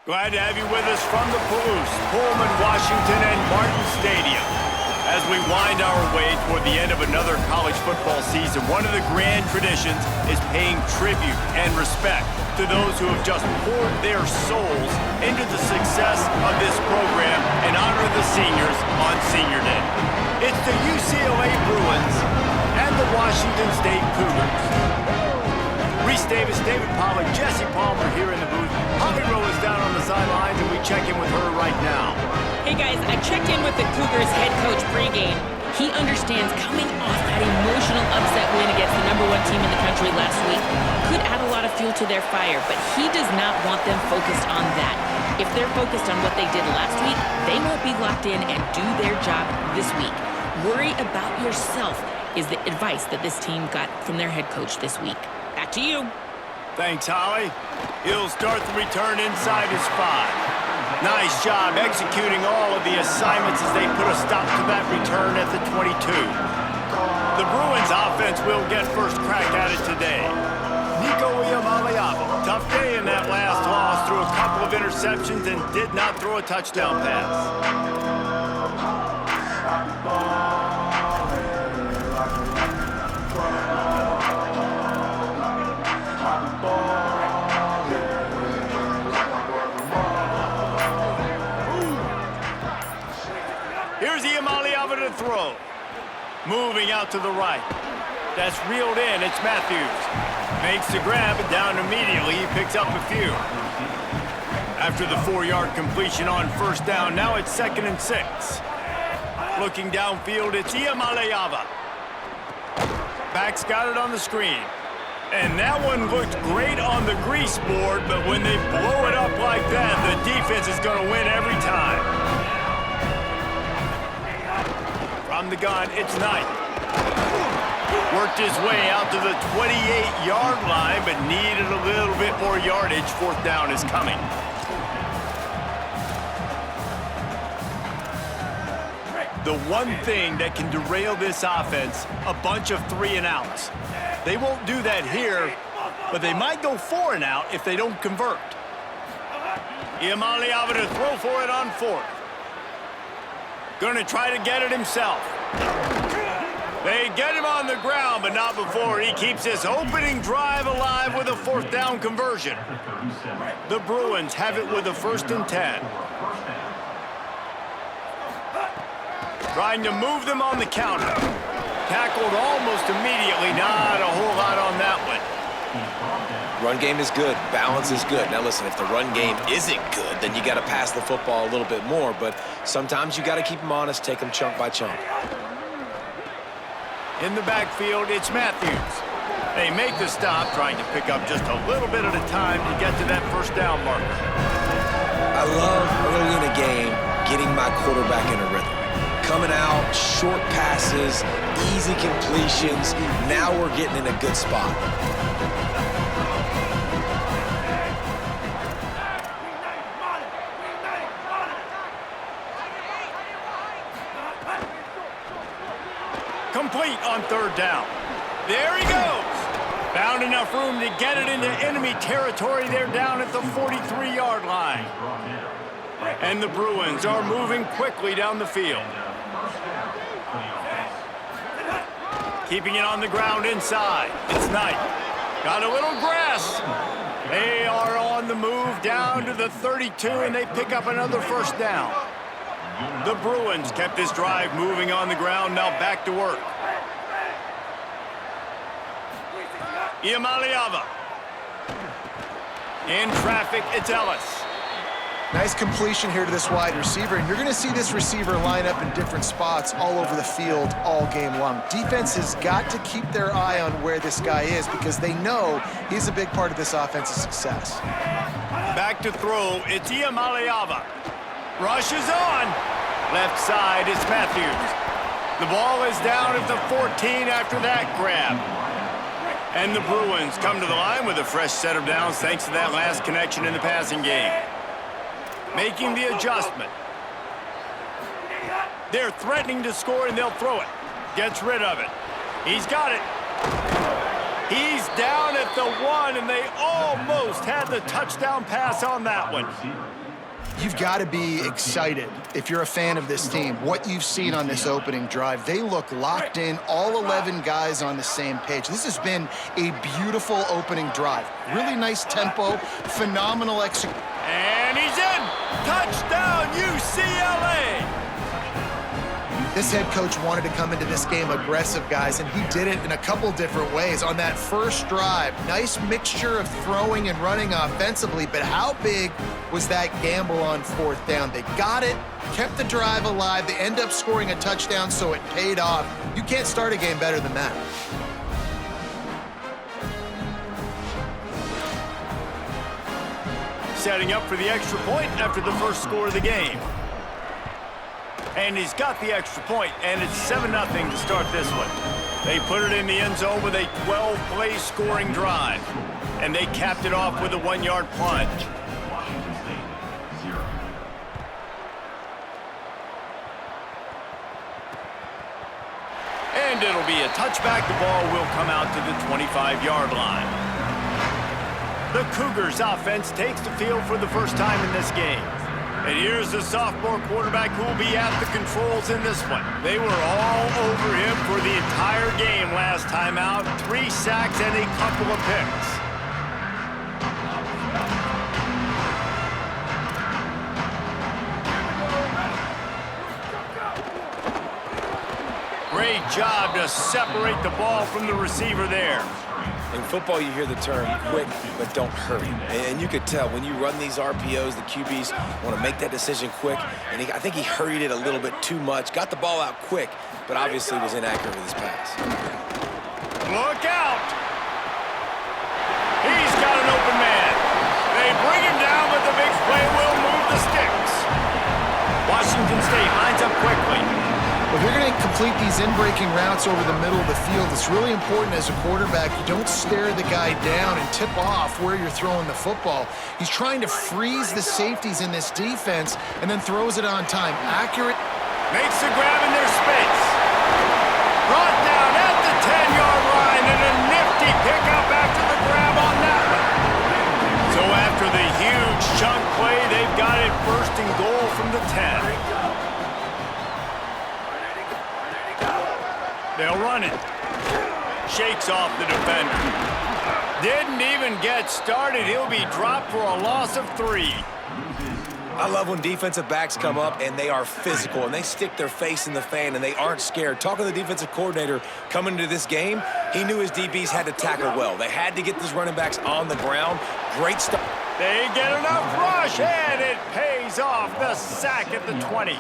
Glad to have you with us from the Palouse, Pullman, Washington, and Martin Stadium. As we wind our way toward the end of another college football season, one of the grand traditions is paying tribute and respect to those who have just poured their souls into the success of this program and honor the seniors on Senior Day. It's the UCLA Bruins and the Washington State Cougars. Reese Davis, David Pollack, Jesse Palmer here in the booth. Holly Rowe is down on the sidelines, and we check in with her right now. Hey guys, I checked in with the Cougars head coach pregame. He understands coming off that emotional upset win against the #1 team in the country last week could add a lot of fuel to their fire, but he does not want them focused on that. If they're focused on what they did last week, they won't be locked in and do their job this week. Worry about yourself is the advice that this team got from their head coach this week. Back to you. Thanks, Holly. He'll start the return inside his 5. Nice job executing all of the assignments as they put a stop to that return at the 22. The Bruins offense will get first crack at it today. Nico Iamaleava, tough day in that last loss, threw a couple of interceptions and did not throw a touchdown pass. Here's Iamaleava to throw. Moving out to the right. That's reeled in. It's Matthews. Makes the grab, and down immediately. He picks up a few. After the 4-yard completion on first down, now it's 2nd and 6. Looking downfield, it's Iamaleava. Back's got it on the screen. And that one looked great on the grease board, but when they blow it up like that, the defense is going to win every time. From the gun, it's Knight. Worked his way out to the 28-yard line, but needed a little bit more yardage. 4th down is coming. The one thing that can derail this offense, a bunch of 3-and-outs. They won't do that here, but they might go 4-and-out if they don't convert. Iamaleava to throw for it on 4th. Going to try to get it himself. They get him on the ground, but not before he keeps his opening drive alive with a 4th down conversion. The Bruins have it with a 1st and 10. Trying to move them on the counter. Tackled almost immediately. Not a whole lot on that one. Run game is good. Balance is good. Now listen, if the run game isn't good, then you got to pass the football a little bit more. But sometimes you got to keep them honest, take them chunk by chunk. In the backfield, it's Matthews. They make the stop, trying to pick up just a little bit at a time to get to that 1st down marker. I love early in a game getting my quarterback in a rhythm. Coming out, short passes, easy completions. Now we're getting in a good spot. Complete on 3rd down. There he goes. Found enough room to get it into enemy territory. They're down at the 43-yard line. And the Bruins are moving quickly down the field. Keeping it on the ground inside. It's Knight. Got a little grass. They are on the move down to the 32, and they pick up another 1st down. The Bruins kept this drive moving on the ground, now back to work. Iamaleava. In traffic, it's Ellis. Nice completion here to this wide receiver, and you're going to see this receiver line up in different spots all over the field all game long. Defense has got to keep their eye on where this guy is because they know he's a big part of this offense's success. Back to throw, it's Iamaleava. Rushes on. Left side, it's Matthews. The ball is down at the 14 after that grab. And the Bruins come to the line with a fresh set of downs thanks to that last connection in the passing game. Making the adjustment. They're threatening to score, and they'll throw it. Gets rid of it. He's got it. He's down at the 1, and they almost had the touchdown pass on that one. You've got to be excited if you're a fan of this team. What you've seen on this opening drive, they look locked in, all 11 guys on the same page. This has been a beautiful opening drive. Really nice tempo, phenomenal execution. And he's in! Touchdown, UCLA! This head coach wanted to come into this game aggressive, guys, and he did it in a couple different ways. On that first drive, nice mixture of throwing and running offensively, but how big was that gamble on fourth down? They got it, kept the drive alive, they end up scoring a touchdown, so it paid off. You can't start a game better than that. Setting up for the extra point after the first score of the game. And he's got the extra point, and it's 7-0 to start this one. They put it in the end zone with a 12-play scoring drive, and they capped it off with a 1-yard plunge. And it'll be a touchback. The ball will come out to the 25-yard line. The Cougars offense takes the field for the first time in this game. And here's the sophomore quarterback who will be at the controls in this one. They were all over him for the entire game last time out. 3 sacks and a couple of picks. Great job to separate the ball from the receiver there. In football, you hear the term quick, but don't hurry. And you could tell when you run these RPOs, the QBs want to make that decision quick. And I think he hurried it a little bit too much. Got the ball out quick, but obviously was inaccurate with his pass. Look out! He's got an open man. They bring him down, but the big play will move the sticks. Washington State lines up quickly. If you're going to complete these in-breaking routes over the middle of the field, it's really important as a quarterback you don't stare the guy down and tip off where you're throwing the football. He's trying to freeze the safeties in this defense and then throws it on time. Accurate. Makes the grab in their space. Brought down at the 10-yard line and a nifty pickup after the grab on that one. So after the huge chunk play, they've got it first and goal from the 10. They'll run it. Shakes off the defender. Didn't even get started. He'll be dropped for a loss of 3. I love when defensive backs come up and they are physical and they stick their face in the fan and they aren't scared. Talking to the defensive coordinator coming into this game, he knew his DBs had to tackle well. They had to get these running backs on the ground. Great stuff. They get enough rush, and it pays off. The sack at the 20.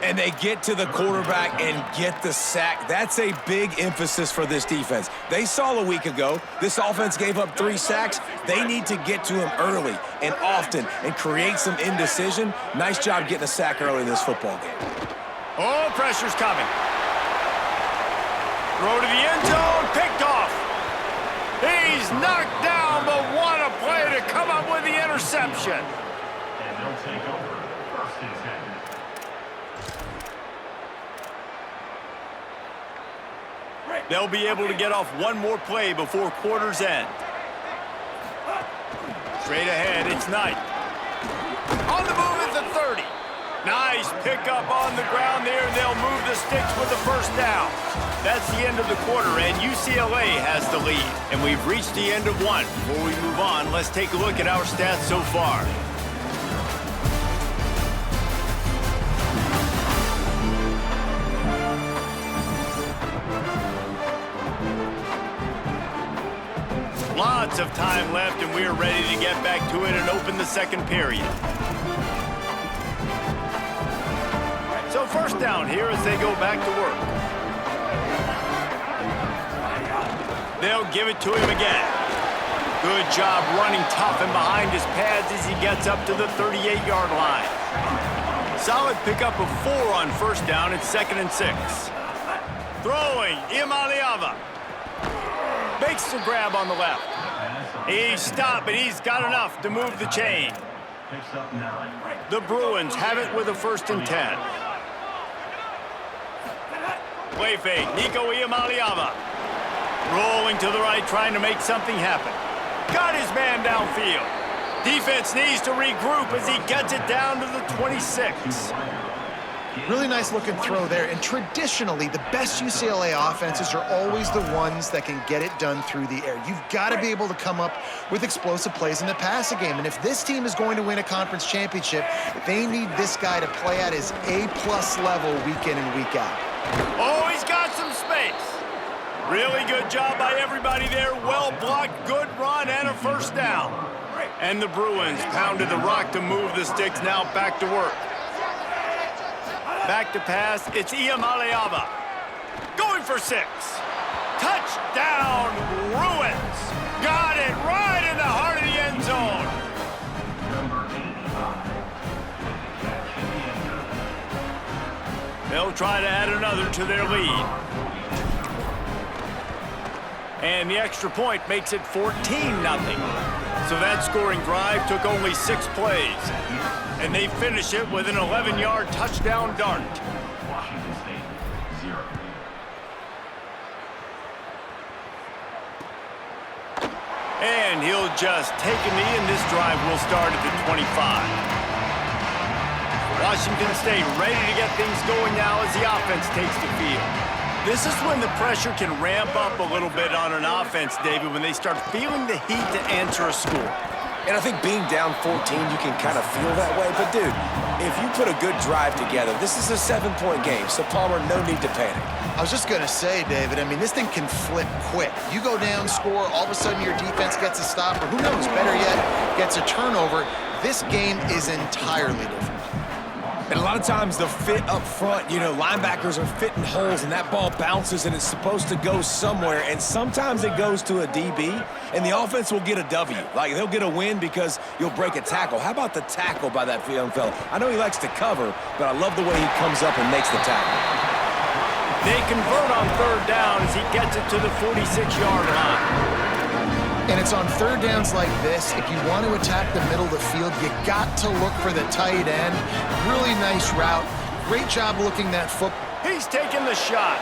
And they get to the quarterback and get the sack. That's a big emphasis for this defense. They saw a week ago, this offense gave up 3 sacks. They need to get to him early and often and create some indecision. Nice job getting a sack early in this football game. Oh, pressure's coming. Throw to the end zone, picked off. He's knocked down, but what a play to come up with the interception. And they'll take over first and 10. They'll be able to get off one more play before quarter's end. Straight ahead, it's Knight. On the move at the 30. Nice pickup on the ground there. They'll move the sticks with the first down. That's the end of the quarter, and UCLA has the lead. And we've reached the end of one. Before we move on, let's take a look at our stats so far. Lots of time left, and we are ready to get back to it and open the second period. So first down here as they go back to work. They'll give it to him again. Good job running tough and behind his pads as he gets up to the 38-yard line. Solid pickup of 4 on first down. It's 2nd and 6. Throwing, Imaliava. Makes the grab on the left. He's stopped, but he's got enough to move the chain. The Bruins have it with a 1st and 10. Play fake, Nico Iamaleava. Rolling to the right, trying to make something happen. Got his man downfield. Defense needs to regroup as he gets it down to the 26. Really nice looking throw there. And traditionally, the best UCLA offenses are always the ones that can get it done through the air. You've got to be able to come up with explosive plays in the passing game. And if this team is going to win a conference championship, they need this guy to play at his A-plus level week in and week out. Oh, he's got some space. Really good job by everybody there. Well blocked, good run, and a first down. And the Bruins pounded the rock to move the sticks. Now back to work. Back to pass, it's Iamaleava. Going for 6. Touchdown, Bruins. Got it right in the heart of the end zone. They'll try to add another to their lead. And the extra point makes it 14-0. So that scoring drive took only 6 plays. And they finish it with an 11-yard touchdown dart. Washington State, 0. And he'll just take a knee, and this drive will start at the 25. Washington State ready to get things going now as the offense takes the field. This is when the pressure can ramp up a little bit on an offense, David, when they start feeling the heat to answer a score. And I think being down 14, you can kind of feel that way. But, dude, if you put a good drive together, this is a 7-point game. So, Palmer, no need to panic. I was just going to say, David, I mean, this thing can flip quick. You go down, score, all of a sudden your defense gets a stop, or who knows, better yet, gets a turnover. This game is entirely different. And a lot of times the fit up front, you know, linebackers are fitting holes and that ball bounces and it's supposed to go somewhere. And sometimes it goes to a DB and the offense will get a W. Like they'll get a win because you'll break a tackle. How about the tackle by that young fella? I know he likes to cover, but I love the way he comes up and makes the tackle. They convert on 3rd down as he gets it to the 46-yard line. And it's on 3rd downs like this. If you want to attack the middle of the field, you got to look for the tight end. Really nice route. Great job looking that foot. He's taking the shot.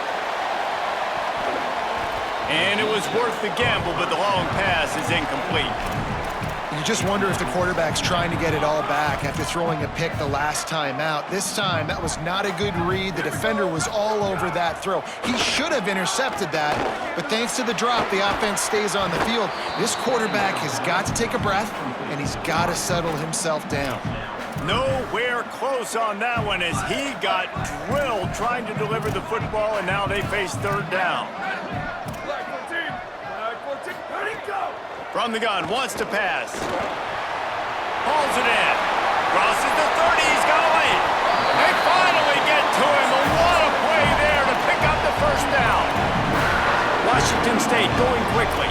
And it was worth the gamble, but the long pass is incomplete. You just wonder if the quarterback's trying to get it all back after throwing a pick the last time out. This time, that was not a good read. The defender was all over that throw. He should have intercepted that, but thanks to the drop, the offense stays on the field. This quarterback has got to take a breath, and he's got to settle himself down. Nowhere close on that one as he got drilled trying to deliver the football, and now they face 3rd down. From the gun, wants to pass. Hauls it in. Crosses the 30, he's got to wait. They finally get to him. A lot of play there to pick up the 1st down. Washington State going quickly.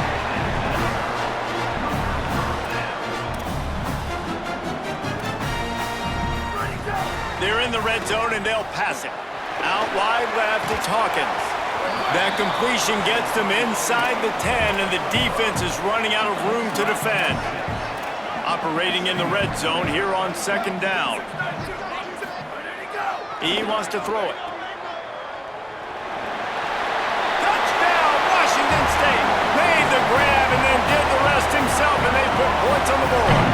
They're in the red zone and they'll pass it. Out wide left, it's Hawkins. That completion gets them inside the 10, and the defense is running out of room to defend. Operating in the red zone here on 2nd down. He wants to throw it. Touchdown, Washington State. Made the grab and then did the rest himself, and they put points on the board.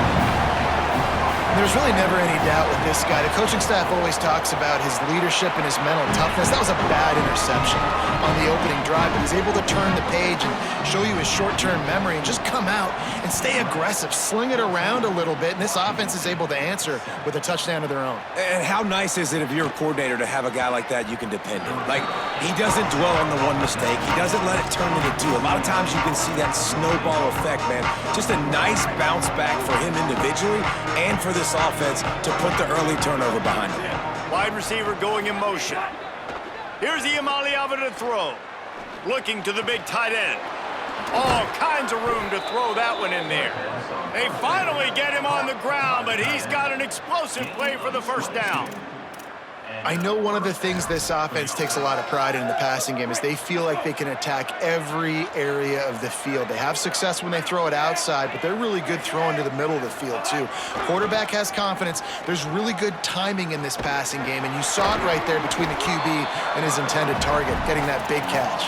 There's really never any doubt with this guy. The coaching staff always talks about his leadership and his mental toughness. That was a bad interception on the opening drive, but he's able to turn the page and show you his short-term memory and just come out and stay aggressive, sling it around a little bit, and this offense is able to answer with a touchdown of their own. And how nice is it if you're a coordinator to have a guy like that you can depend on? Like, he doesn't dwell on the one mistake. He doesn't let it turn into 2. A lot of times you can see that snowball effect, man. Just a nice bounce back for him individually and for this offense to put the early turnover behind him. Wide receiver going in motion. Here's Iamaleava to throw. Looking to the big tight end. All kinds of room to throw that one in there. They finally get him on the ground, but he's got an explosive play for the 1st down. I know one of the things this offense takes a lot of pride in the passing game is they feel like they can attack every area of the field. They have success when they throw it outside, but they're really good throwing to the middle of the field too. Quarterback has confidence. There's really good timing in this passing game, and you saw it right there between the QB and his intended target, getting that big catch.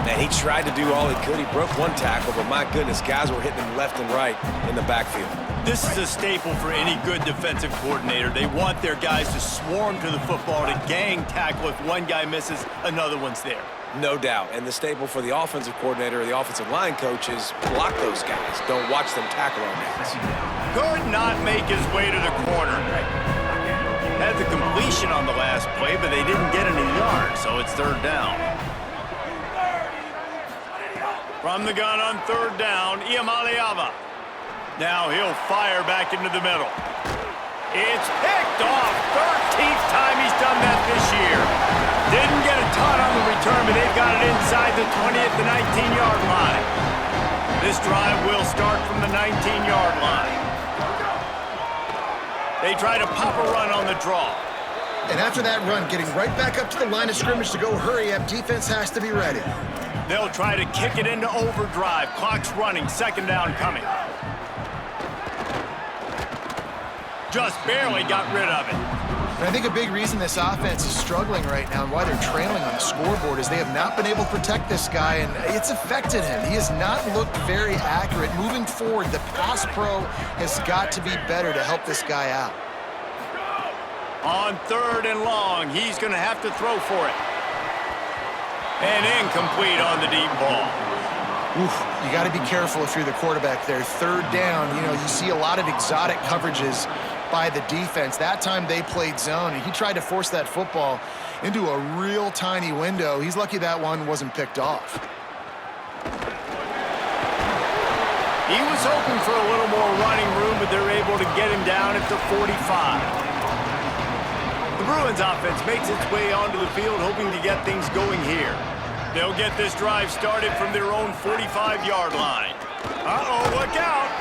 Man, he tried to do all he could. He broke one tackle, but my goodness, guys were hitting him left and right in the backfield. This is a staple for any good defensive coordinator. They want their guys to swarm to the football, to gang tackle. If one guy misses, another one's there. No doubt. And the staple for the offensive coordinator or the offensive line coach is block those guys. Don't watch them tackle our guys. Could not make his way to the corner. Had the completion on the last play, but they didn't get any yards, so it's third down. From the gun on third down, Iamaleava. Now he'll fire back into the middle. It's picked off. 13th time he's done that this year. Didn't get a ton on the return, but they've got it inside the 20 at the 19-yard line. This drive will start from the 19-yard line. They try to pop a run on the draw. And after that run, getting right back up to the line of scrimmage to go hurry up, defense has to be ready. They'll try to kick it into overdrive. Clock's running, second down coming. Just barely got rid of it. And I think a big reason this offense is struggling right now and why they're trailing on the scoreboard is they have not been able to protect this guy, and it's affected him. He has not looked very accurate. Moving forward, the pass pro has got to be better to help this guy out. On third and long, he's going to have to throw for it. And incomplete on the deep ball. Oof, you got to be careful if you're the quarterback there. Third down, you see a lot of exotic coverages by the defense. That time they played zone, and he tried to force that football into a real tiny window. He's lucky that one wasn't picked off. He was hoping for a little more running room, but they're able to get him down at the 45. The Bruins offense makes its way onto the field, hoping to get things going here. They'll get this drive started from their own 45-yard line. Uh-oh, look out.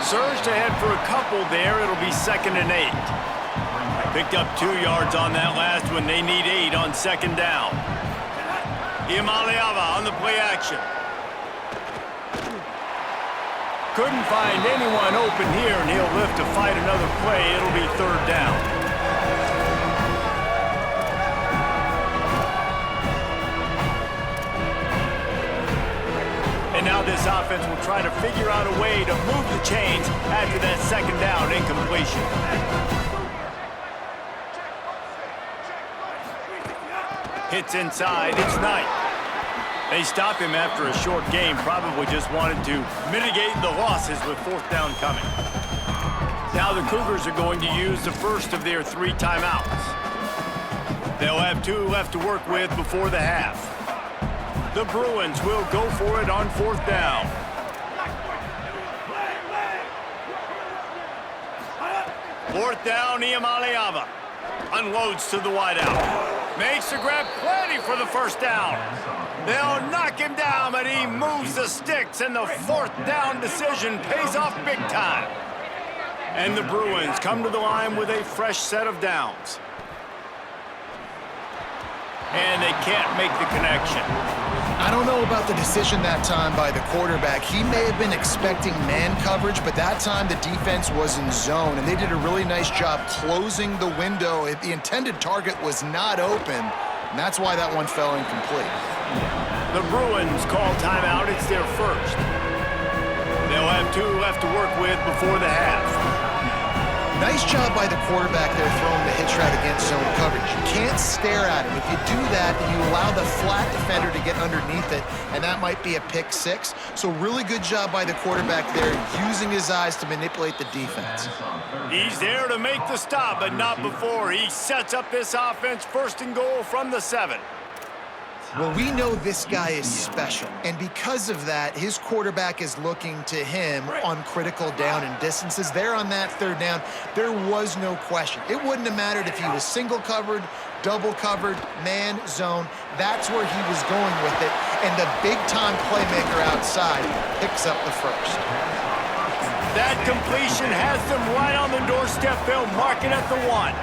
Surged ahead for a couple there. It'll be 2nd and 8. Picked up 2 yards on that last one. They need 8 on second down. Iamaleava on the play action. Couldn't find anyone open here, and he'll lift to fight another play. It'll be third down. And now this offense will try to figure out a way to move the chains after that second down incompletion. Hits inside, it's Knight. They stop him after a short game, probably just wanted to mitigate the losses with fourth down coming. Now the Cougars are going to use the first of their 3 timeouts. They'll have 2 left to work with before the half. The Bruins will go for it on fourth down. Fourth down, Iamaleava. Unloads to the wideout. Makes the grab, plenty for the first down. They'll knock him down, but he moves the sticks, and the fourth down decision pays off big time. And the Bruins come to the line with a fresh set of downs. And they can't make the connection. I don't know about the decision that time by the quarterback. He may have been expecting man coverage, but that time the defense was in zone, and they did a really nice job closing the window. The intended target was not open, and that's why that one fell incomplete. The Bruins call timeout. It's their first. They'll have 2 left to work with before the half. Nice job by the quarterback there throwing the hitch route against zone coverage. You can't stare at him. If you do that, you allow the flat defender to get underneath it, and that might be a pick 6. So really good job by the quarterback there, using his eyes to manipulate the defense. He's there to make the stop, but not before. He sets up this offense, first and goal from the 7. Well, we know this guy is special, and because of that, his quarterback is looking to him on critical down and distances. There on that third down, there was no question. It wouldn't have mattered if he was single covered, double covered, man, zone. That's where he was going with it, and the big-time playmaker outside picks up the first. That completion has them right on the doorstep. They'll mark it at the 1.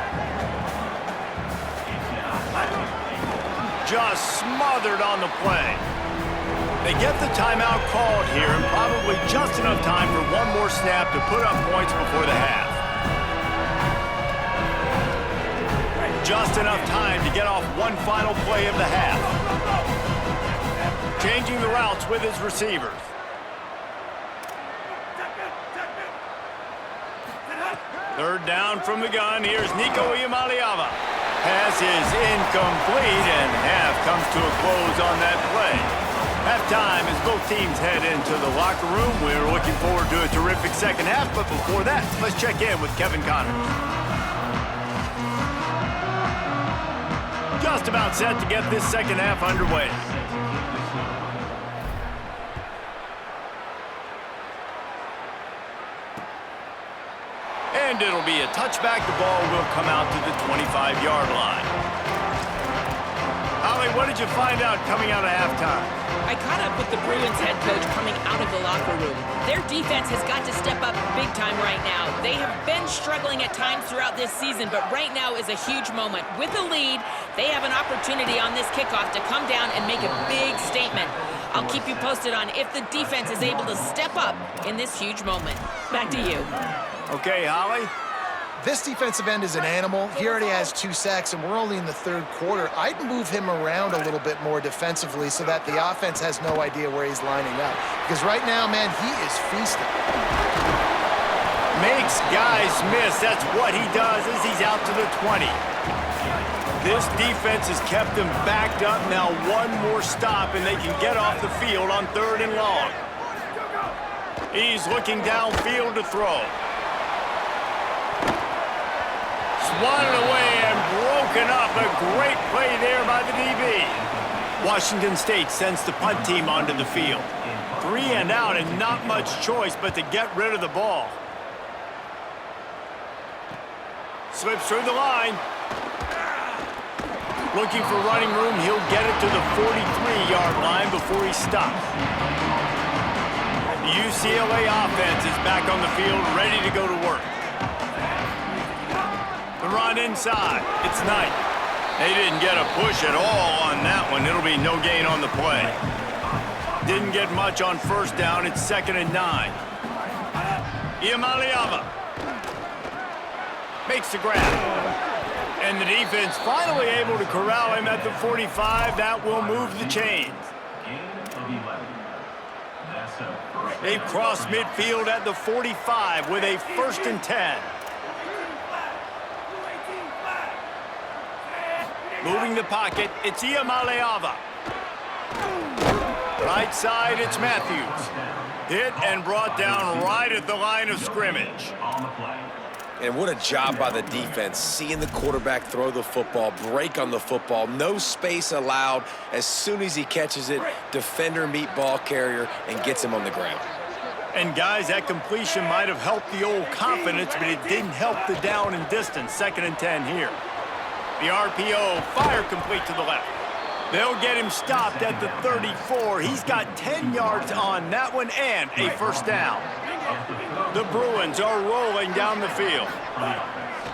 Just smothered on the play. They get the timeout called here, and probably just enough time for one more snap to put up points before the half. Just enough time to get off one final play of the half. changing the routes with his receivers. Third down from the gun. Here's Nico Iamaleava. Pass is incomplete, and half comes to a close on that play. Halftime as both teams head into the locker room. We're looking forward to a terrific second half, but before that, let's check in with Kevin Connors. Just about set to get this second half underway. And it'll be a touchback. The ball will come out to the 25-yard line. Holly, what did you find out coming out of halftime? I caught up with the Bruins head coach coming out of the locker room. Their defense has got to step up big time right now. They have been struggling at times throughout this season, but right now is a huge moment. With a lead, they have an opportunity on this kickoff to come down and make a big statement. I'll keep you posted on if the defense is able to step up in this huge moment. Back to you. Okay, Holly. This defensive end is an animal. He already has 2 sacks, and we're only in the third quarter. I'd move him around a little bit more defensively so that the offense has no idea where he's lining up. Because right now, man, he is feasting. Makes guys miss. That's what he does as he's out to the 20. This defense has kept them backed up. Now one more stop, and they can get off the field on 3rd and long. He's looking downfield to throw. Swatted away and broken up. A great play there by the DB. Washington State sends the punt team onto the field. 3 and out and not much choice but to get rid of the ball. Slips through the line. Looking for running room. He'll get it to the 43-yard line before he stops. The UCLA offense is back on the field, ready to go to work. The run inside. It's Knight. They didn't get a push at all on that one. It'll be no gain on the play. Didn't get much on 1st down. It's 2nd and 9. Iamaleava makes the grab. And the defense finally able to corral him at the 45. That will move the chains. They've crossed midfield at the 45 with a 1st and 10. Moving the pocket, it's Iamaleava. Right side, it's Matthews. Hit and brought down right at the line of scrimmage. And what a job by the defense, seeing the quarterback throw the football, break on the football, no space allowed. As soon as he catches it, defender meet ball carrier and gets him on the ground. And guys, that completion might have helped the old confidence, but it didn't help the down and distance. 2nd and 10 here. The RPO, fire complete to the left. They'll get him stopped at the 34. He's got 10 yards on that one and a 1st down. The Bruins are rolling down the field.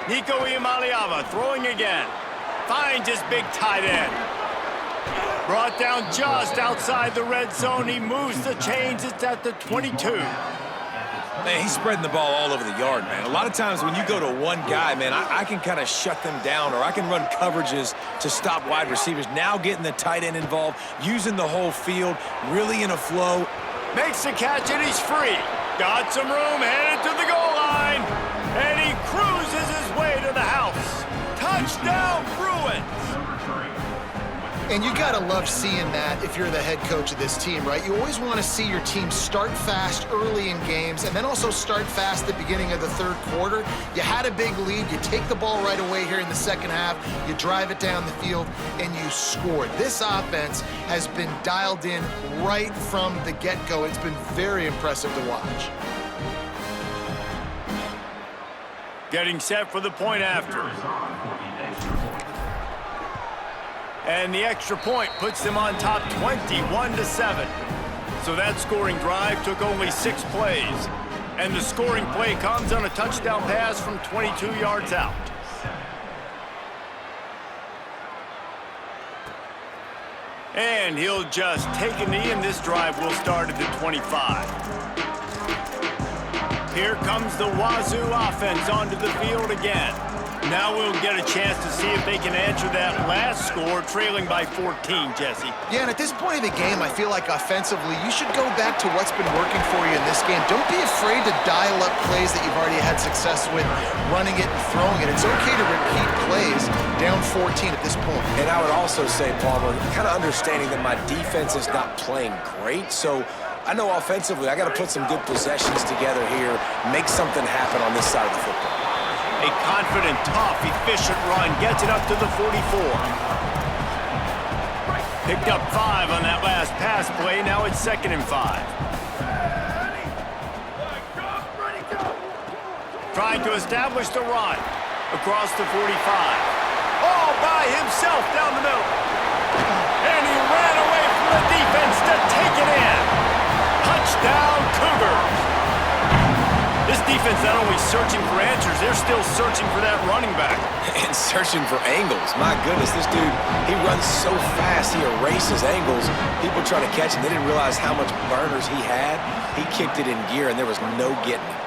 Nico Iamaleava throwing again. Finds his big tight end. Brought down just outside the red zone. He moves the chains. It's at the 22. Man, he's spreading the ball all over the yard, man. A lot of times when you go to one guy, man, I can kind of shut them down, or I can run coverages to stop wide receivers. Now getting the tight end involved, using the whole field, really in a flow. Makes the catch, and he's free. Got some room, headed to the goal line, and he cruises his way to the house. Touchdown, Bruins! And you got to love seeing that if you're the head coach of this team, right? You always want to see your team start fast early in games and then also start fast at the beginning of the 3rd quarter. You had a big lead. You take the ball right away here in the 2nd half. You drive it down the field, and you scored. This offense has been dialed in right from the get-go. It's been very impressive to watch. Getting set for the point after. And the extra point puts them on top 21-7. So that scoring drive took only 6 plays. And the scoring play comes on a touchdown pass from 22 yards out. And he'll just take a knee, and this drive will start at the 25. Here comes the Wazoo offense onto the field again. Now we'll get a chance to see if they can answer that last score, trailing by 14, Jesse. Yeah, and at this point of the game, I feel like offensively, you should go back to what's been working for you in this game. Don't be afraid to dial up plays that you've already had success with, running it and throwing it. It's okay to repeat plays down 14 at this point. And I would also say, Palmer, kind of understanding that my defense is not playing great, so I know offensively I got to put some good possessions together here, make something happen on this side of the football. A confident, tough, efficient run gets it up to the 44. Picked up 5 on that last pass play. Now it's 2nd and 5. Trying to establish the run across the 45. All by himself down the middle. And he ran away from the defense to take it in. Touchdown, Cougars. This defense not only searching for answers, they're still searching for that running back. And searching for angles. My goodness, this dude, he runs so fast, he erases angles. People trying to catch him, they didn't realize how much burners he had. He kicked it in gear, and there was no getting it.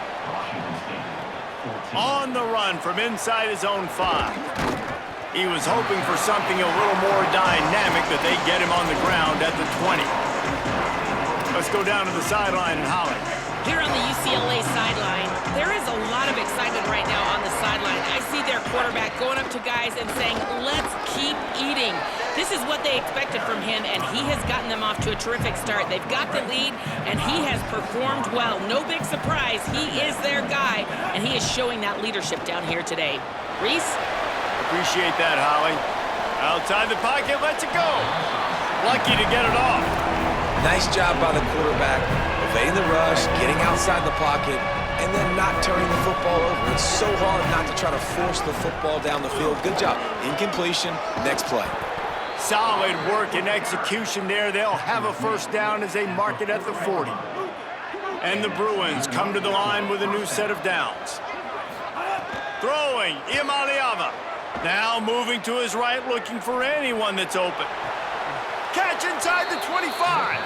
On the run from inside his own 5. He was hoping for something a little more dynamic, but they get him on the ground at the 20. Let's go down to the sideline and Holly. Here on the UCLA sideline, there is a lot of excitement right now on the sideline. I see their quarterback going up to guys and saying, let's keep eating. This is what they expected from him, and he has gotten them off to a terrific start. They've got the lead, and he has performed well. No big surprise. He is their guy, and he is showing that leadership down here today. Reese? Appreciate that, Holly. Outside the pocket, lets it go. Lucky to get it off. Nice job by the quarterback, evading the rush, getting outside the pocket, and then not turning the football over. It's so hard not to try to force the football down the field. Good job. Incompletion, next play. Solid work and execution there. They'll have a first down as they mark it at the 40. And the Bruins come to the line with a new set of downs. Throwing, Iamaleava. Now moving to his right, looking for anyone that's open. Catch inside the 25.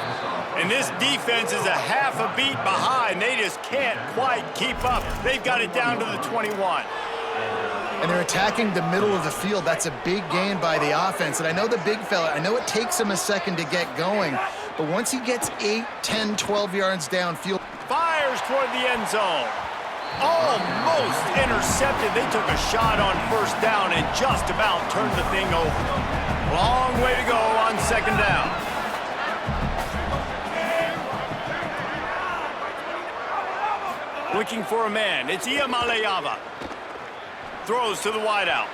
And this defense is a half a beat behind. They just can't quite keep up. They've got it down to the 21. And they're attacking the middle of the field. That's a big gain by the offense. And I know the big fella, I know it takes him a second to get going, but once he gets 8, 10, 12 yards downfield. Fires toward the end zone. Almost intercepted. They took a shot on first down and just about turned the thing over. Long way to go on 2nd down. Looking for a man. It's Iamaleava. Throws to the wideout.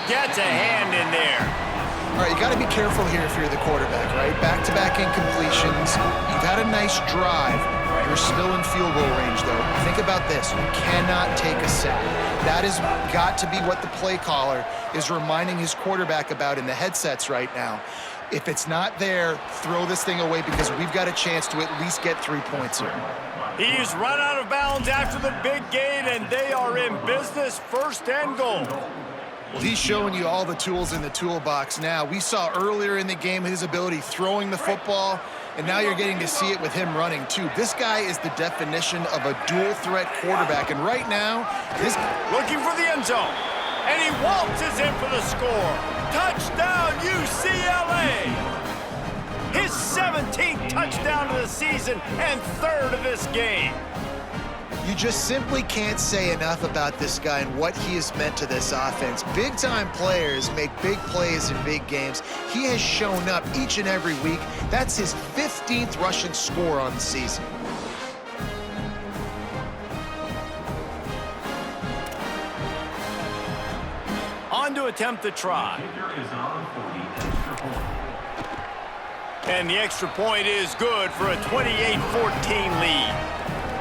Gets a hand in there. All right, you got to be careful here if you're the quarterback, right? Back-to-back incompletions. You've had a nice drive. You're still in field goal range, though. Think about this. You cannot take a sack. That has got to be what the play caller is reminding his quarterback about in the headsets right now. If it's not there, throw this thing away because we've got a chance to at least get 3 points here. He's run out of bounds after the big gain, and they are in business, 1st and goal. Well, he's showing you all the tools in the toolbox now. We saw earlier in the game his ability throwing the football, and now you're getting to see it with him running, too. This guy is the definition of a dual-threat quarterback, and right now, this... Looking for the end zone, and he waltzes in for the score. Touchdown, UCLA! His 17th touchdown of the season and 3rd of this game. You just simply can't say enough about this guy and what he has meant to this offense. Big-time players make big plays in big games. He has shown up each and every week. That's his 15th rushing score on the season. On to attempt the try. And the extra point is good for a 28-14 lead.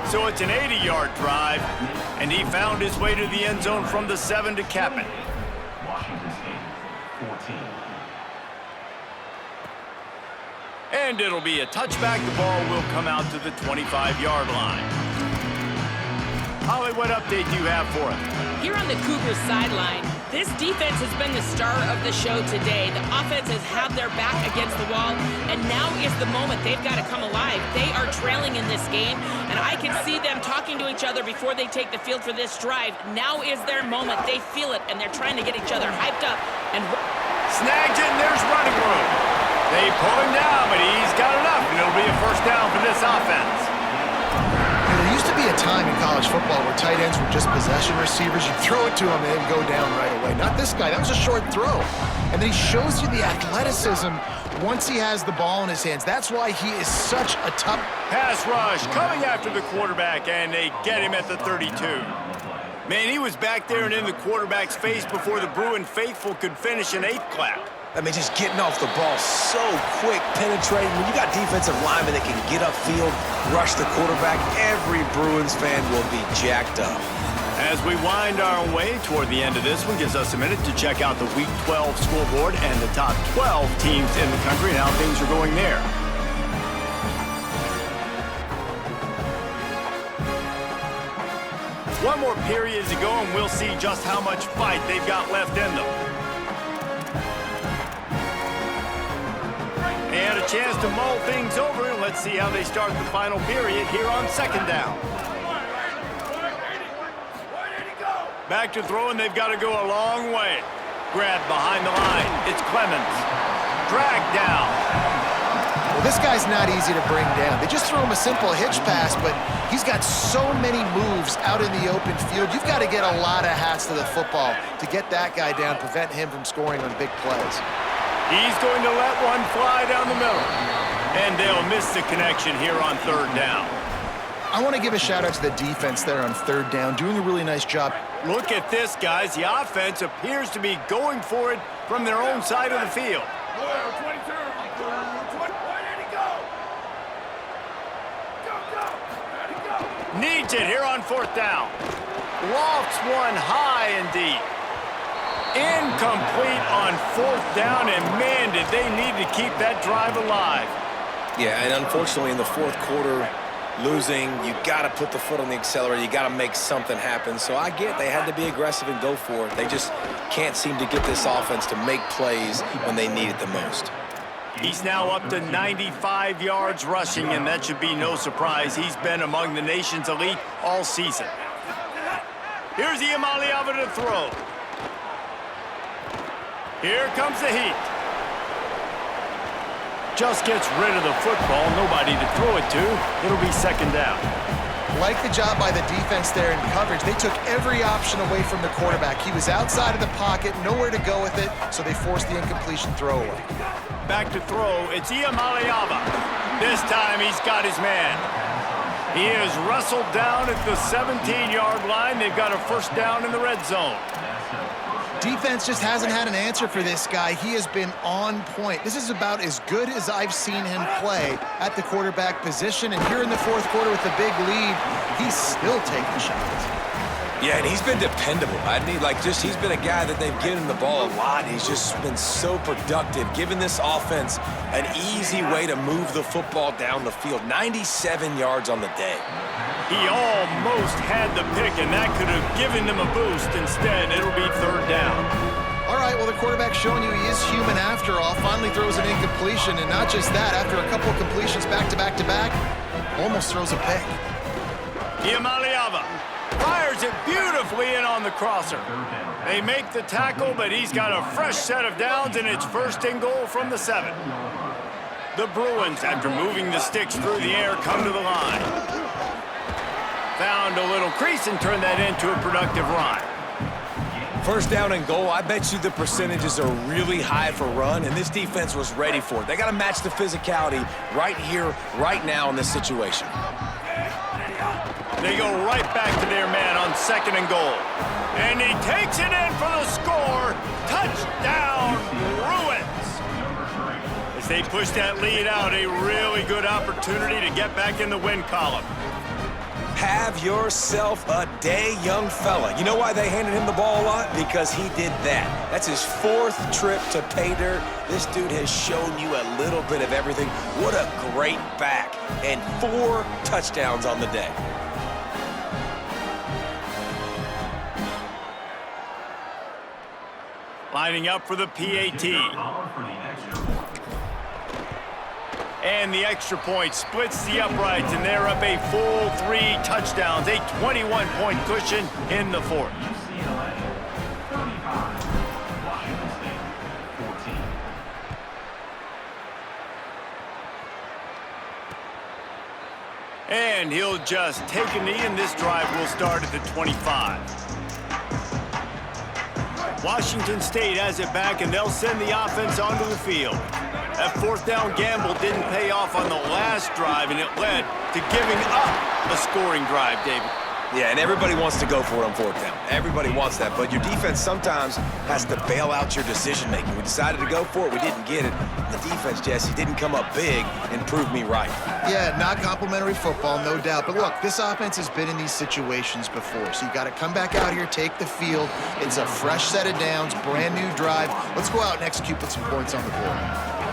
So it's an 80-yard drive, and he found his way to the end zone from the 7 to cap it. Washington State, 14. And it'll be a touchback. The ball will come out to the 25-yard line. Holly, what update do you have for us? Here on the Cougars sideline, This defense has been the star of the show today. The offense has had their back against the wall, and now is the moment. They've got to come alive. They are trailing in this game, and I can see them talking to each other before they take the field for this drive. Now is their moment. They feel it, and they're trying to get each other hyped up. And snagged it, and there's running room. They pull him down, but he's got enough, and it'll be a first down for this offense. There used to be a time in college football where tight ends were just possession receivers. You throw it to him and they'd go down right away. Not this guy. That was a short throw. And then he shows you the athleticism once he has the ball in his hands. That's why he is such a tough pass rush coming after the quarterback, and they get him at the 32. Man, he was back there and in the quarterback's face before the Bruin faithful could finish an 8th clap. I mean, just getting off the ball so quick, penetrating. When you got defensive linemen that can get upfield, rush the quarterback, every Bruins fan will be jacked up. As we wind our way toward the end of this one, gives us a minute to check out the Week 12 scoreboard and the top 12 teams in the country and how things are going there. One more period to go, and we'll see just how much fight they've got left in them. And a chance to mull things over, and let's see how they start the final period here on 2nd down. Back to throw, and they've got to go a long way. Grabbed behind the line. It's Clemens. Dragged down. Well, this guy's not easy to bring down. They just throw him a simple hitch pass, but he's got so many moves out in the open field. You've got to get a lot of hats to the football to get that guy down, prevent him from scoring on big plays. He's going to let one fly down the middle. And they'll miss the connection here on 3rd down. I want to give a shout-out to the defense there on 3rd down, doing a really nice job. Look at this, guys. The offense appears to be going for it from their own side of the field. Needs it here on 4th down. Lofts one high and deep. Incomplete on 4th down, and man, did they need to keep that drive alive. Yeah, and unfortunately in the 4th quarter, losing, you got to put the foot on the accelerator. You got to make something happen. So I get they had to be aggressive and go for it. They just can't seem to get this offense to make plays when they need it the most. He's now up to 95 yards rushing, and that should be no surprise. He's been among the nation's elite all season. Here's Iamaleava to throw. Here comes the heat. Just gets rid of the football. Nobody to throw it to. It'll be 2nd down. Like the job by the defense there in coverage. They took every option away from the quarterback. He was outside of the pocket, nowhere to go with it, so they forced the incompletion throwaway. Back to throw. It's Iamaleava. This time he's got his man. He is wrestled down at the 17-yard line. They've got a 1st down in the red zone. Defense just hasn't had an answer for this guy. He has been on point. This is about as good as I've seen him play at the quarterback position. And here in the 4th quarter with the big lead, he's still taking shots. Yeah, and he's been dependable. He's been a guy that they've given him the ball a lot. He's just been so productive, giving this offense an easy way to move the football down the field. 97 yards on the day. He almost had the pick, and that could have given them a boost. Instead, it'll be 3rd down. All right, well, the quarterback's showing you he is human after all. Finally throws an incompletion, and not just that, after a couple of completions back-to-back-to-back, almost throws a pick. Iamaleava fires it beautifully in on the crosser. They make the tackle, but he's got a fresh set of downs, and it's 1st and goal from the 7. The Bruins, after moving the sticks through the air, come to the line. Found a little crease and turned that into a productive run. 1st down and goal, I bet you the percentages are really high for run, and this defense was ready for it. They got to match the physicality right here, right now in this situation. They go right back to their man on 2nd and goal. And he takes it in for the score. Touchdown, Bruins. As they push that lead out, a really good opportunity to get back in the win column. Have yourself a day, young fella. You know why they handed him the ball a lot? Because he did that. That's his 4th trip to pay dirt. This dude has shown you a little bit of everything. What a great back. And 4 touchdowns on the day. Lining up for the PAT. Ball for the extra. And the extra point splits the uprights, and they're up a full 3 touchdowns, a 21-point cushion in the fourth. UCLA 35. Washington State 14. And he'll just take a knee, and this drive will start at the 25. Washington State has it back, and they'll send the offense onto the field. That fourth down gamble didn't pay off on the last drive, and it led to giving up a scoring drive, David. Yeah, and everybody wants to go for it on fourth down. Everybody wants that, but your defense sometimes has to bail out your decision-making. We decided to go for it. We didn't get it. The defense, Jesse, didn't come up big and prove me right. Yeah, not complimentary football, no doubt. But look, this offense has been in these situations before, so you got to come back out here, take the field. It's a fresh set of downs, brand new drive. Let's go out and execute, put some points on the board.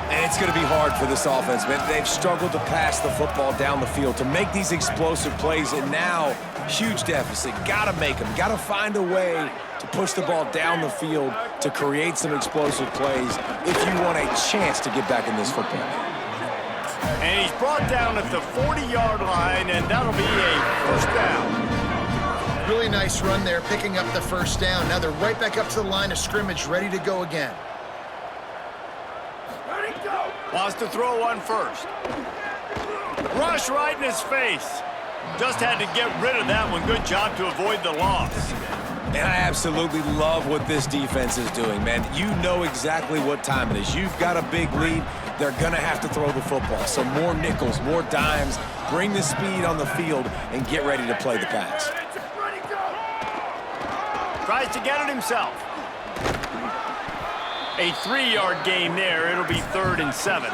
And it's going to be hard for this offense, man. They've struggled to pass the football down the field, to make these explosive plays, and now, huge deficit. Got to make them. Got to find a way to push the ball down the field to create some explosive plays if you want a chance to get back in this football game. And he's brought down at the 40-yard line, and that'll be a first down. Really nice run there, picking up the first down. Now they're right back up to the line of scrimmage, ready to go again. Wants to throw one first. Rush right in his face. Just had to get rid of that one. Good job to avoid the loss. And I absolutely love what this defense is doing, man. You know exactly what time it is. You've got a big lead. They're going to have to throw the football. So more nickels, more dimes. Bring the speed on the field and get ready to play the pass. Tries to get it himself. A 3-yard gain there. It'll be 3rd and 7.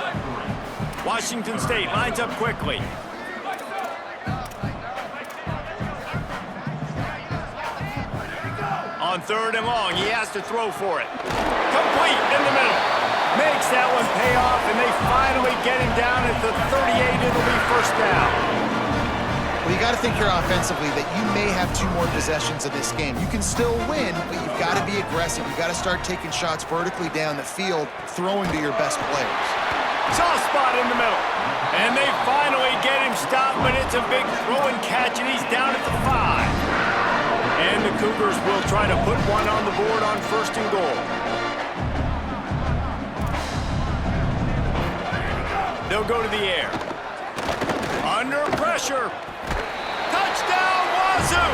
Washington State lines up quickly. On 3rd and long, he has to throw for it. Complete in the middle. Makes that one pay off, and they finally get him down at the 38. It'll be first down. Well, you got to think here offensively that you may have 2 more possessions of this game. You can still win, but you've got to be aggressive. You've got to start taking shots vertically down the field, throwing to your best players. Soft spot in the middle. And they finally get him stopped, but it's a big throw and catch, and he's down at the 5. And the Cougars will try to put one on the board on 1st and goal. They'll go to the air. Under pressure. Touchdown, Wazoo!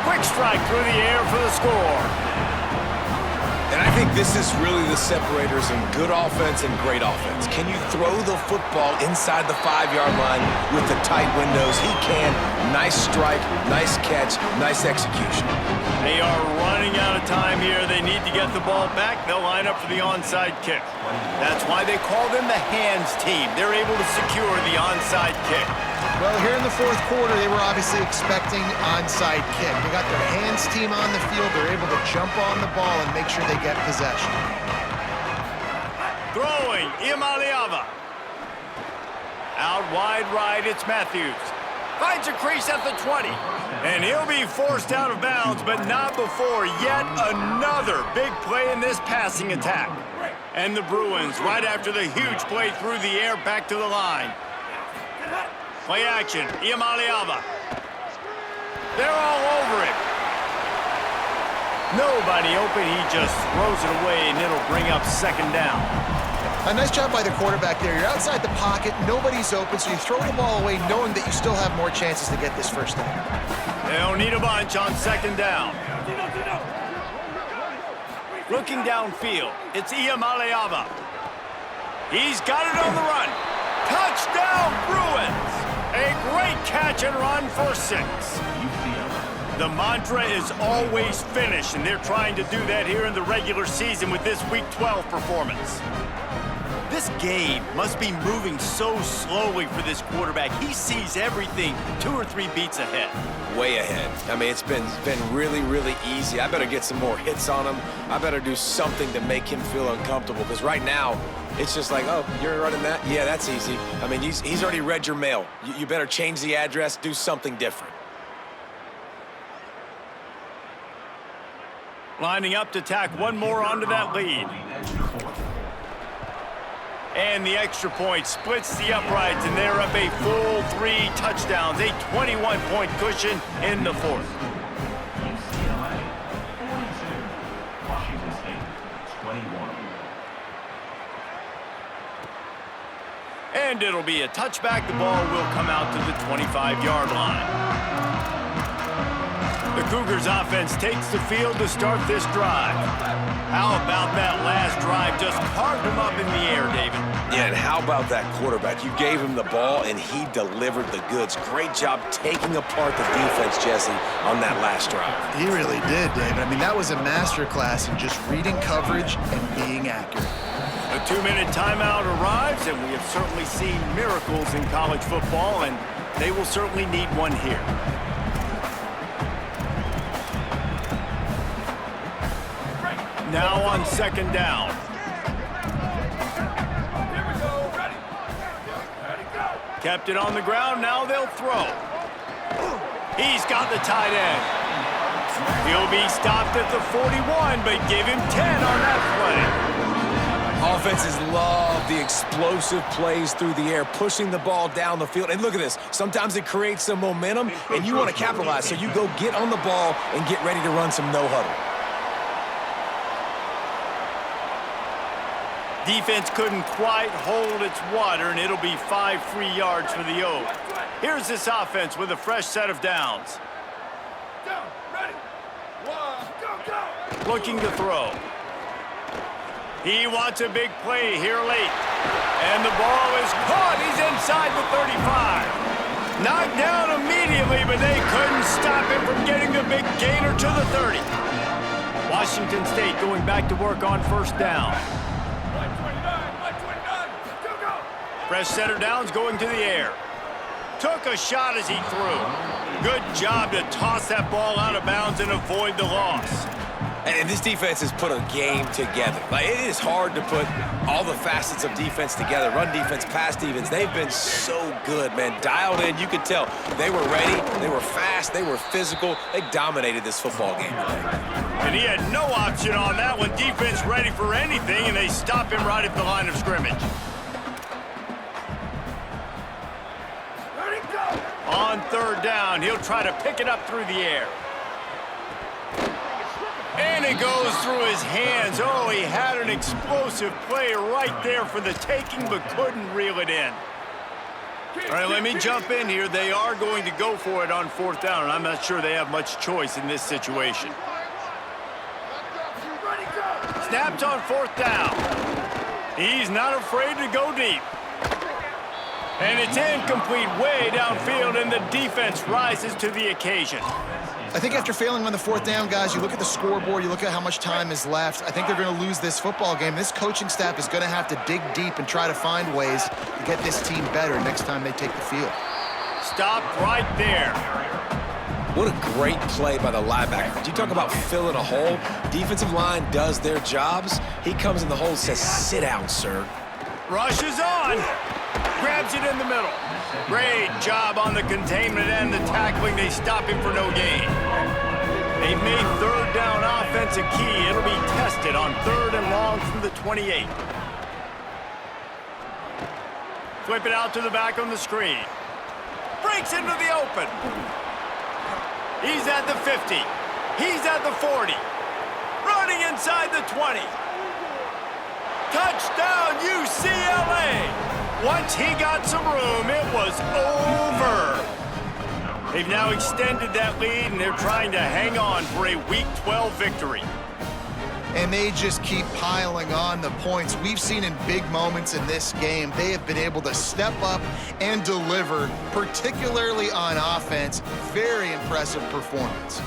Quick strike through the air for the score. And I think this is really the separators in good offense and great offense. Can you throw the football inside the 5-yard line with the tight windows? He can. Nice strike, nice catch, nice execution. They are running out of time here. They need to get the ball back. They'll line up for the onside kick. That's why they call them the hands team. They're able to secure the onside kick. Well, here in the 4th quarter, they were obviously expecting onside kick. They got their hands team on the field. They're able to jump on the ball and make sure they get possession. Throwing, Imaliava. Out wide right, it's Matthews. Finds a crease at the 20. And he'll be forced out of bounds, but not before yet another big play in this passing attack. And the Bruins, right after the huge play through the air, back to the line. Play action, Imaliava. They're all over it. Nobody open, he just throws it away, and it'll bring up 2nd down. A nice job by the quarterback there. You're outside the pocket, nobody's open, so you throw the ball away knowing that you still have more chances to get this first down. They'll need a bunch on 2nd down. Looking downfield, it's Imaliava. He's got it on the run. Touchdown, Bruins! A great catch and run for 6. The mantra is always finish, and they're trying to do that here in the regular season with this Week 12 performance. This game must be moving so slowly for this quarterback. He sees everything 2 or 3 beats ahead. Way ahead. I mean, it's been really, really easy. I better get some more hits on him. I better do something to make him feel uncomfortable, because right now, it's just like, oh, you're running that? Yeah, that's easy. I mean, he's already read your mail. You better change the address, do something different. Lining up to tack one more onto that lead. And the extra point splits the uprights, and they're up a full 3 touchdowns, a 21-point cushion in the fourth. UCLA 42, Washington State 21. And it'll be a touchback. The ball will come out to the 25-yard line. The Cougars offense takes the field to start this drive. How about that last drive? Just carved him up in the air, David. Yeah, and how about that quarterback? You gave him the ball, and he delivered the goods. Great job taking apart the defense, Jesse, on that last drive. He really did, David. I mean, that was a masterclass in just reading coverage and being accurate. A 2-minute timeout arrives, and we have certainly seen miracles in college football, and they will certainly need one here. Now on second down. Kept it on the ground, now they'll throw. He's got the tight end. He'll be stopped at the 41, but give him 10 on that play. Offenses love the explosive plays through the air, pushing the ball down the field. And look at this. Sometimes it creates some momentum, and you want to capitalize, so you go get on the ball and get ready to run some no-huddle. Defense couldn't quite hold its water, and it'll be 5 free yards for the Oaks. Here's this offense with a fresh set of downs. Looking to throw. He wants a big play here late. And the ball is caught. He's inside the 35. Knocked down immediately, but they couldn't stop him from getting the big gainer to the 30. Washington State going back to work on first down. Fresh setter downs going to the air. Took a shot as he threw. Good job to toss that ball out of bounds and avoid the loss. And this defense has put a game together. Like, it is hard to put all the facets of defense together. Run defense, pass defense. They've been so good, man. Dialed in, you could tell. They were ready, they were fast, they were physical. They dominated this football game today. And he had no option on that one. Defense ready for anything, and they stop him right at the line of scrimmage. On third down, he'll try to pick it up through the air. And it goes through his hands. Oh, he had an explosive play right there for the taking, but couldn't reel it in. All right, let me jump in here. They are going to go for it on fourth down, and I'm not sure they have much choice in this situation. Snapped on fourth down. He's not afraid to go deep. And it's incomplete way downfield, and the defense rises to the occasion. I think after failing on the fourth down, guys, you look at the scoreboard, you look at how much time is left. I think they're going to lose this football game. This coaching staff is going to have to dig deep and try to find ways to get this team better next time they take the field. Stopped right there. What a great play by the linebacker. Did you talk about filling a hole? Defensive line does their jobs. He comes in the hole and says, sit down, sir. Rushes on. Grabs it in the middle. Great job on the containment and the tackling. They stop him for no gain. They've made third down offense a key. It'll be tested on third and long from the 28. Flip it out to the back on the screen. Breaks into the open. He's at the 50. He's at the 40. Running inside the 20. Touchdown, UCLA! Once he got some room, it was over. They've now extended that lead, and they're trying to hang on for a Week 12 victory. And they just keep piling on the points. We've seen in big moments in this game, they have been able to step up and deliver, particularly on offense. Very impressive performance.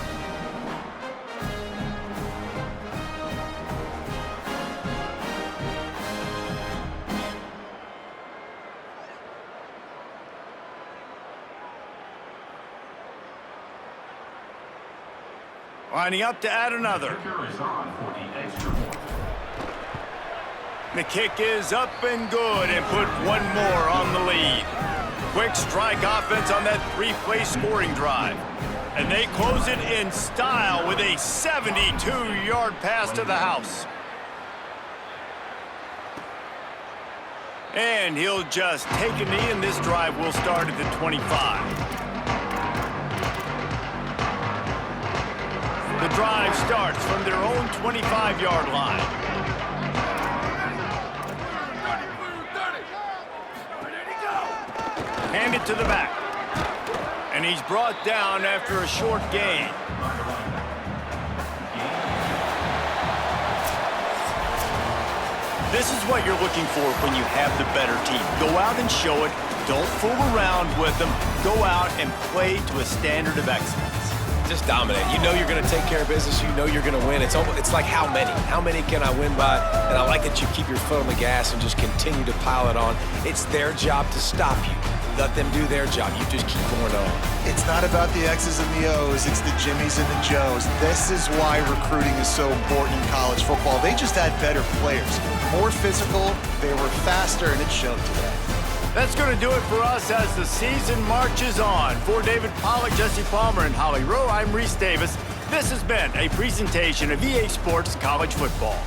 Lining up to add another. Kicker is on for the extra point. The kick is up and good, and put one more on the lead. Quick strike offense on that 3-play scoring drive. And they close it in style with a 72-yard pass to the house. And he'll just take a knee, and this drive will start at the 25. The drive starts from their own 25-yard line. Hand it to the back. And he's brought down after a short gain. This is what you're looking for when you have the better team. Go out and show it. Don't fool around with them. Go out and play to a standard of excellence. Just dominate. You know you're going to take care of business. You know you're going to win. It's like how many? How many can I win by? And I like that you keep your foot on the gas and just continue to pile it on. It's their job to stop you. Let them do their job. You just keep going on. It's not about the X's and the O's. It's the Jimmies and the Joes. This is why recruiting is so important in college football. They just had better players. More physical, they were faster, and it showed today. That's going to do it for us as the season marches on. For David Pollack, Jesse Palmer, and Holly Rowe, I'm Reese Davis. This has been a presentation of EA Sports College Football.